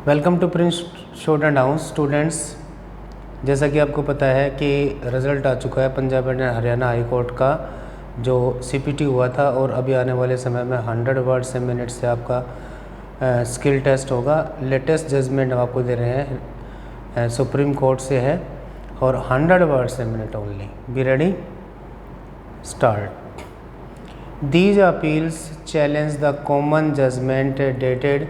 Welcome to prince student house. Students, जैसा कि आपको पता है कि रिज़ल्ट आ चुका है Punjab and Haryana high court का जो सीपीटी हुआ था, और अभी आने वाले समय में 100 वर्ड से मिनट से आपका स्किल टेस्ट होगा। लेटेस्ट जजमेंट हम आपको दे रहे हैं, सुप्रीम कोर्ट से है और 100 वर्ड से minute only. Be ready, start. These appeals challenge the common judgment dated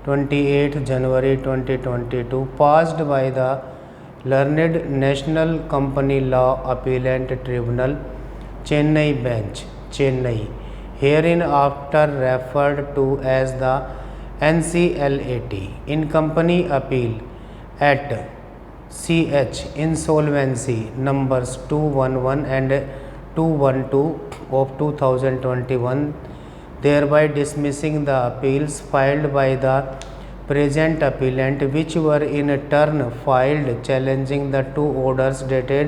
28 January 2022 passed by the Learned National Company Law Appellate Tribunal, Chennai Bench, Chennai, herein after referred to as the NCLAT, in company appeal at CH insolvency numbers 211 and 212 of 2021, thereby dismissing the appeals filed by the present appellant, which were in turn filed challenging the two orders dated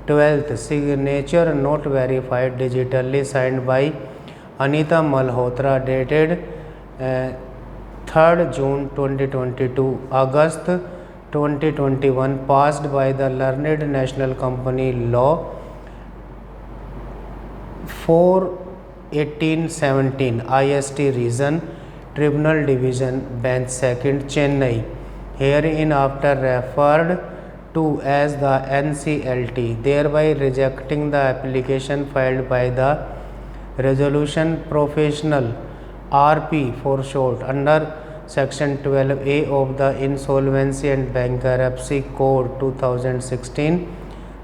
12th, signature not verified, digitally signed by Anita Malhotra, dated 3rd June 2022, August 2021, passed by the Learned National Company Law 4/18/17 IST Region Tribunal Division Bench 2nd, Chennai, herein after referred to as the NCLT, thereby rejecting the application filed by the Resolution Professional RP for short under Section 12A of the Insolvency and Bankruptcy Code 2016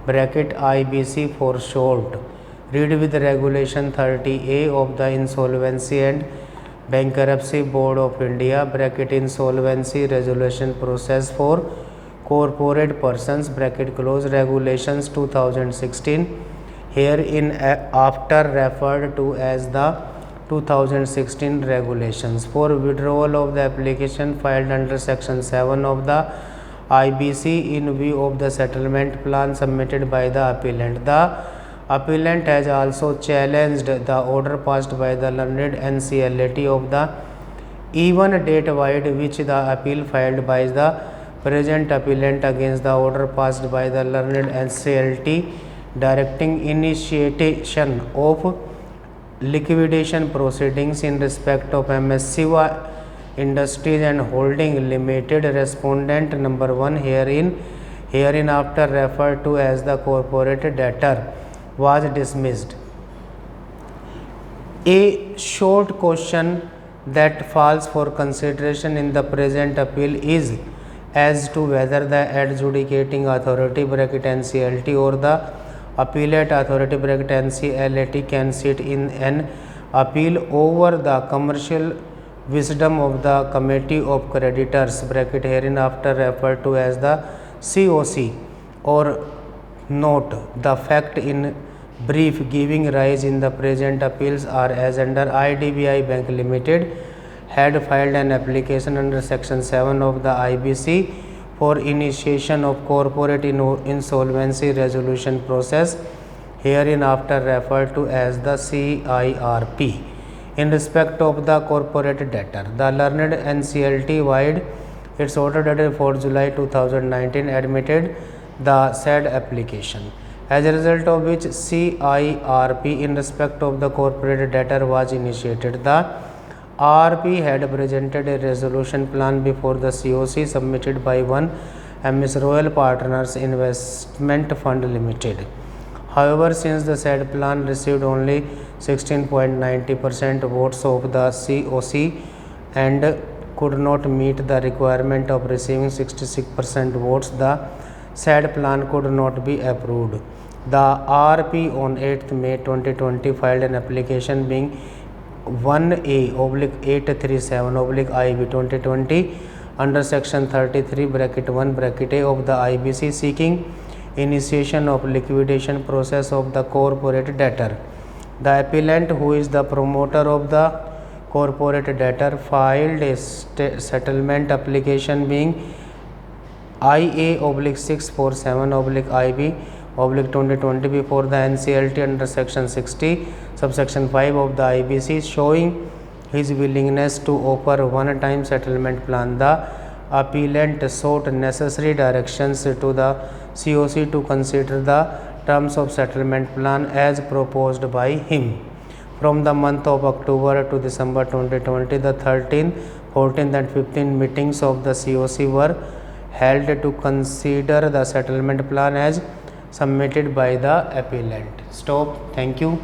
(IBC for short). Read with Regulation 30A of the Insolvency and Bankruptcy Board of India (Insolvency Resolution Process for Corporate Persons) Regulations 2016, herein after referred to as the 2016 regulations, for withdrawal of the application filed under Section 7 of the IBC in view of the settlement plan submitted by the appellant. The appellant has also challenged the order passed by the Learned NCLAT of the even date void, which the appeal filed by the present appellant against the order passed by the Learned NCLAT directing initiation of liquidation proceedings in respect of MS Siva Industries and Holding Limited, respondent number 1, herein after referred to as the corporate debtor, was dismissed. A short question that falls for consideration in the present appeal is as to whether the adjudicating authority (NCLT) or the appellate authority (NCLAT) can sit in an appeal over the commercial wisdom of the committee of creditors (herein after referred to as the COC) or not. The fact in brief giving rise in the present appeals are as under IDBI Bank Limited had filed an application under Section 7 of the IBC for initiation of corporate insolvency resolution process, herein after referred to as the CIRP, in respect of the corporate debtor. The Learned NCLT wide its order dated 4 July 2019 admitted the said application, as a result of which CIRP in respect of the corporate debtor was initiated. The RP had presented a resolution plan before the COC submitted by one MS Royal Partners Investment Fund Limited. However, since the said plan received only 16.90% votes of the COC and could not meet the requirement of receiving 66% votes, the said plan could not be approved. The RP on 8th May 2020 filed an application being 1A/837/IB 2020 under Section 33 (1) of the IBC, seeking initiation of liquidation process of the corporate debtor. The appellant, who is the promoter of the corporate debtor, filed a settlement application being IA/647/IB 2020 before the NCLT under Section 60 subsection 5 of the IBC, showing his willingness to offer one-time settlement plan. The appellant sought necessary directions to the COC to consider the terms of settlement plan as proposed by him. From the month of October to December 2020, the 13th, 14th and 15th meetings of the COC were held to consider the settlement plan as submitted by the appellant. Stop. Thank you.